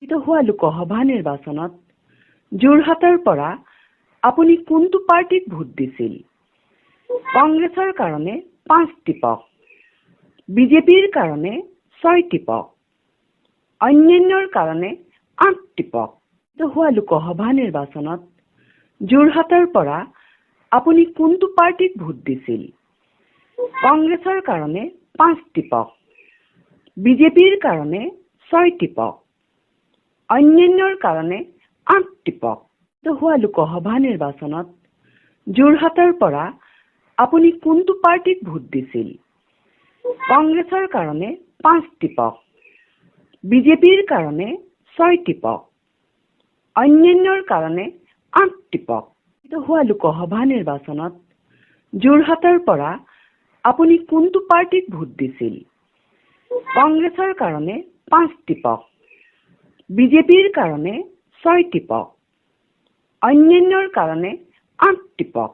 হোৱা লোকসভা নিৰ্বাচনত যোৰহাটৰ পৰা আপুনি কোনটো পাৰ্টিক ভোট দিছিল? কংগ্ৰেছৰ কাৰণে 5 টিপক, বিজেপিৰ কাৰণে 6 টিপক, অন্যান্যৰ কাৰণে 8 টিপক। হোৱা লোকসভা নিৰ্বাচনত যোৰহাটৰ পৰা আপুনি কোনটো পাৰ্টিক ভোট দিছিল? কংগ্ৰেছৰ কাৰণে 5 টিপক, বিজেপিৰ কাৰণে 6 টিপক, অন্যান্যৰ কাৰণে 8 টিপক। হোৱা লোকসভা নিৰ্বাচনত যোৰহাটৰ পৰা আপুনি কোনটো পাৰ্টিক ভোট দিছিল? কংগ্ৰেছৰ কাৰণে 5 টিপক, বিজেপিৰ কাৰণে 6 টিপক, অন্যান্যৰ কাৰণে 8 টিপক। হোৱা লোকসভা নিৰ্বাচনত যোৰহাটৰ পৰা আপুনি কোনটো পাৰ্টিক ভোট দিছিল? কংগ্ৰেছৰ কাৰণে 5 টিপক, বিজেপিৰ কাৰণে 6 টিপক, অন্যান্যৰ কাৰণে 8 টিপক।